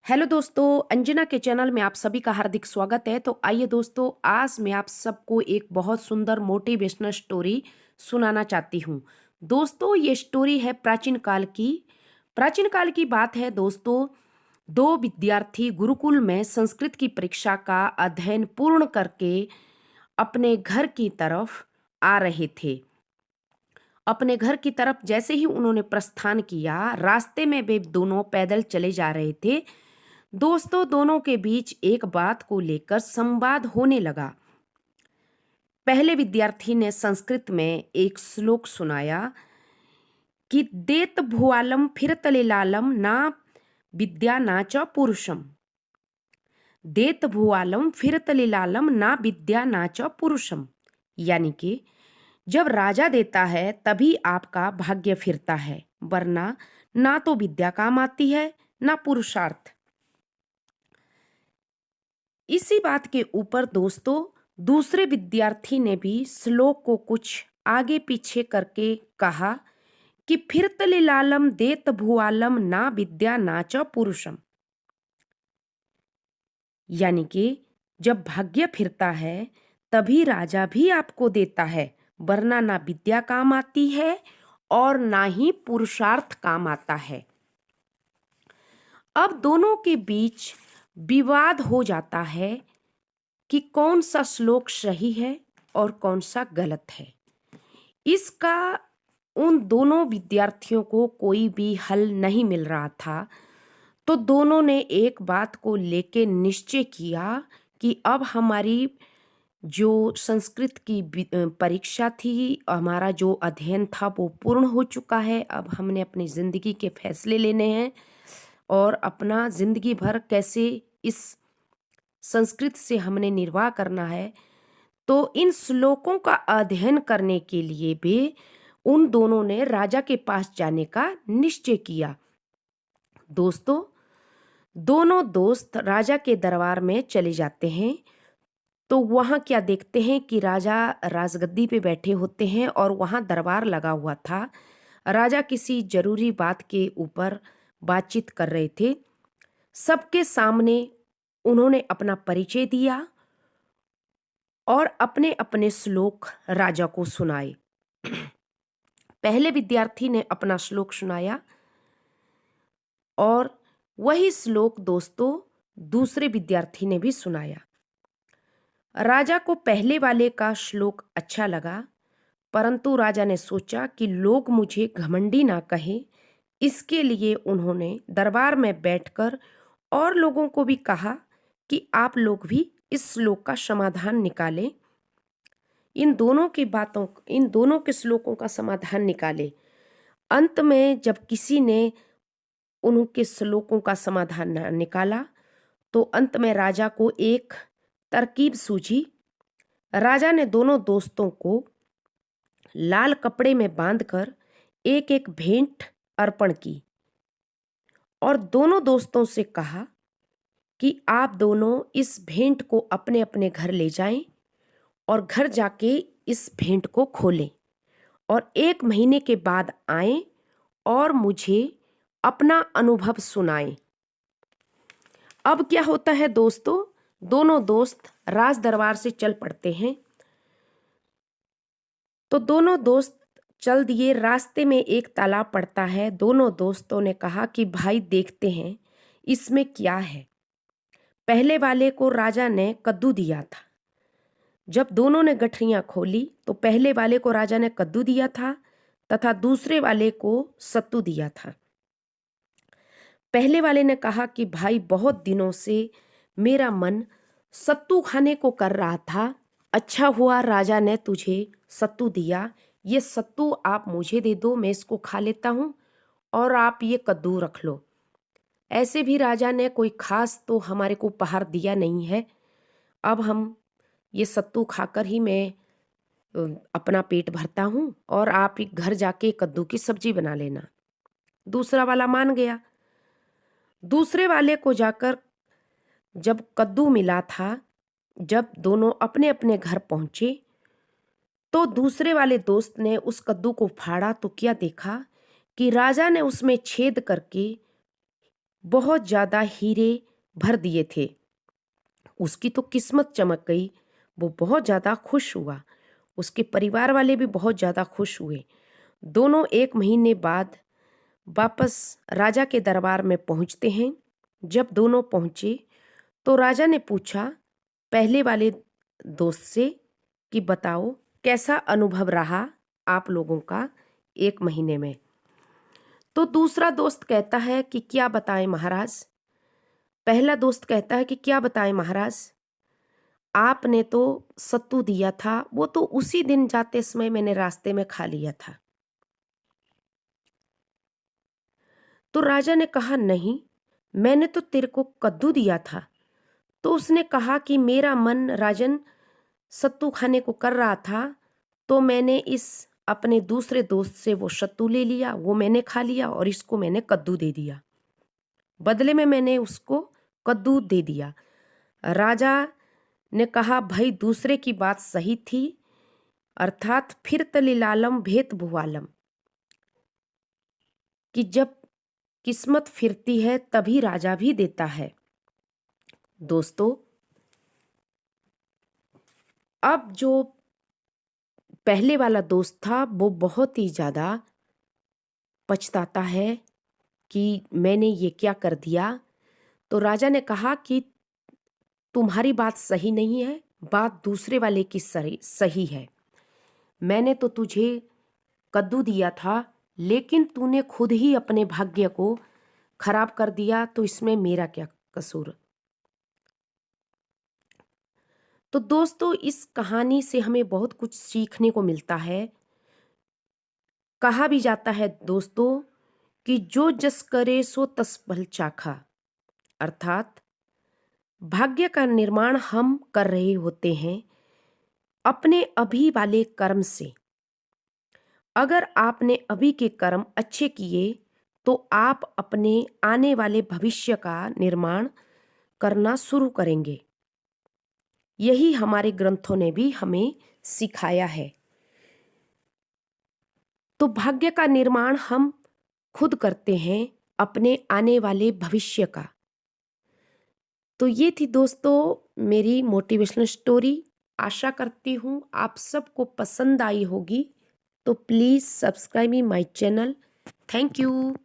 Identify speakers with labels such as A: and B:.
A: Hello दोस्तों, अंजना के channel में आप सभी का हार्दिक स्वागत है। तो आइए दोस्तों, आज मैं आप सबको एक बहुत सुंदर मोटिवेशनल स्टोरी सुनाना चाहती हूँ। दोस्तों, ये स्टोरी है प्राचीन काल की। प्राचीन काल की बात है दोस्तों। दो विद्यार्थी गुरुकुल में संस्कृत की परीक्षा का अध्ययन पूर्ण करके अपने घर की तरफ आ रहे थे। अपने घर की तरफ जैसे ही उन्होंने प्रस्थान किया, रास्ते में वे दोनों पैदल चले जा रहे थे। दोस्तों, दोनों के बीच एक बात को लेकर संवाद होने लगा। पहले विद्यार्थी ने संस्कृत में एक श्लोक सुनाया कि देत भुआलम फिरतले लालम ना विद्या ना च पुरुषम। देत भुआलम फिरतले लालम ना विद्या ना च पुरुषम। यानी कि जब राजा देता है तभी आपका भाग्य फिरता है, वरना ना तो विद्या काम आती है ना पुरुषार्थ। इसी बात के ऊपर दोस्तों, दूसरे विद्यार्थी ने भी श्लोक को कुछ आगे पीछे करके कहा कि फिर तले लालम देत भुआलम ना विद्या ना च पुरुषम। यानी कि जब भाग्य फिरता है तभी राजा भी आपको देता है, वरना ना विद्या काम आती है और ना ही पुरुषार्थ काम आता है। अब दोनों के बीच विवाद हो जाता है कि कौन सा श्लोक सही है और कौन सा गलत है। इसका उन दोनों विद्यार्थियों को कोई भी हल नहीं मिल रहा था। तो दोनों ने एक बात को लेके निश्चय किया कि अब हमारी जो संस्कृत की परीक्षा थी, हमारा जो अध्ययन था वो पूर्ण हो चुका है। अब हमने अपनी ज़िंदगी के फैसले लेने हैं और अपना ज़िंदगी भर कैसे इस संस्कृत से हमने निर्वाह करना है। तो इन श्लोकों का अध्ययन करने के लिए भी उन दोनों ने राजा के पास जाने का निश्चय किया। दोस्तों, दोनों दोस्त राजा के दरबार में चले जाते हैं। तो वहाँ क्या देखते हैं कि राजा राजगद्दी पे बैठे होते हैं और वहाँ दरबार लगा हुआ था। राजा किसी जरूरी बात के ऊपर बातचीत कर रहे थे। सबके सामने उन्होंने अपना परिचय दिया और अपने अपने श्लोक राजा को सुनाए। पहले विद्यार्थी ने अपना श्लोक सुनाया और वही श्लोक दोस्तों दूसरे विद्यार्थी ने भी सुनाया। राजा को पहले वाले का श्लोक अच्छा लगा, परंतु राजा ने सोचा कि लोग मुझे घमंडी ना कहें, इसके लिए उन्होंने दरबार में बैठकर और लोगों को भी कहा कि आप लोग भी इस श्लोक का समाधान निकालें। इन दोनों के श्लोकों का समाधान निकाले। अंत में जब किसी ने उनके श्लोकों का समाधान निकाला तो अंत में राजा को एक तरकीब सूझी। राजा ने दोनों दोस्तों को लाल कपड़े में बांधकर एक एक भेंट अर्पण की और दोनों दोस्तों से कहा कि आप दोनों इस भेंट को अपने अपने घर ले जाएं और घर जाके इस भेंट को खोलें और 1 महीने के बाद आएं और मुझे अपना अनुभव सुनाएं। अब क्या होता है दोस्तों, दोनों दोस्त राज दरबार से चल पड़ते हैं। तो दोनों दोस्त चल दिए। रास्ते में एक तालाब पड़ता है। दोनों दोस्तों ने कहा कि भाई देखते हैं इसमें क्या है। पहले वाले को राजा ने कद्दू दिया था। जब दोनों ने गठरियां खोली तो पहले वाले को राजा ने कद्दू दिया था तथा दूसरे वाले को सत्तू दिया था। पहले वाले ने कहा कि भाई बहुत दिनों से मेरा मन सत्तू खाने को कर रहा था, अच्छा हुआ राजा ने तुझे सत्तू दिया। ये सत्तू आप मुझे दे दो, मैं इसको खा लेता हूँ और आप ये कद्दू रख लो। ऐसे भी राजा ने कोई खास तो हमारे को उपहार दिया नहीं है। अब हम ये सत्तू खाकर ही मैं अपना पेट भरता हूँ और आप एक घर जाके कद्दू की सब्जी बना लेना। दूसरा वाला मान गया। दूसरे वाले को जाकर जब कद्दू मिला था, जब दोनों अपने अपने घर पहुंचे तो दूसरे वाले दोस्त ने उस कद्दू को फाड़ा तो क्या देखा कि राजा ने उसमें छेद करके बहुत ज़्यादा हीरे भर दिए थे। उसकी तो किस्मत चमक गई, वो बहुत ज़्यादा खुश हुआ। उसके परिवार वाले भी बहुत ज़्यादा खुश हुए। दोनों 1 महीने बाद वापस राजा के दरबार में पहुंचते हैं। जब दोनों पहुंचे तो राजा ने पूछा पहले वाले दोस्त से कि बताओ कैसा अनुभव रहा आप लोगों का 1 महीने में। तो दूसरा दोस्त कहता है कि क्या बताएं महाराज। पहला दोस्त कहता है कि क्या बताएं महाराज, आपने तो सत्तू दिया था, वो तो उसी दिन जाते समय मैंने रास्ते में खा लिया था। तो राजा ने कहा नहीं, मैंने तो तेरे को कद्दू दिया था। तो उसने कहा कि मेरा मन राजन सत्तू खाने को कर रहा था, तो मैंने इस अपने दूसरे दोस्त से वो सत्तू ले लिया, वो मैंने खा लिया और इसको मैंने कद्दू दे दिया। बदले में मैंने उसको कद्दू दे दिया। राजा ने कहा भाई दूसरे की बात सही थी, अर्थात फिर तलिलालम भेत भुआलम, कि जब किस्मत फिरती है तभी राजा भी देता है। दोस्तों, अब जो पहले वाला दोस्त था वो बहुत ही ज़्यादा पछताता है कि मैंने ये क्या कर दिया। तो राजा ने कहा कि तुम्हारी बात सही नहीं है, बात दूसरे वाले की सही है। मैंने तो तुझे कद्दू दिया था, लेकिन तूने खुद ही अपने भाग्य को खराब कर दिया, तो इसमें मेरा क्या कसूर। तो दोस्तों, इस कहानी से हमें बहुत कुछ सीखने को मिलता है। कहा भी जाता है दोस्तों कि जो जस करे सो तस फल चाखा, अर्थात भाग्य का निर्माण हम कर रहे होते हैं अपने अभी वाले कर्म से। अगर आपने अभी के कर्म अच्छे किए तो आप अपने आने वाले भविष्य का निर्माण करना शुरू करेंगे। यही हमारे ग्रंथों ने भी हमें सिखाया है। तो भाग्य का निर्माण हम खुद करते हैं अपने आने वाले भविष्य का। तो ये थी दोस्तों मेरी मोटिवेशनल स्टोरी। आशा करती हूँ आप सबको पसंद आई होगी। तो please subscribe me my channel. Thank you.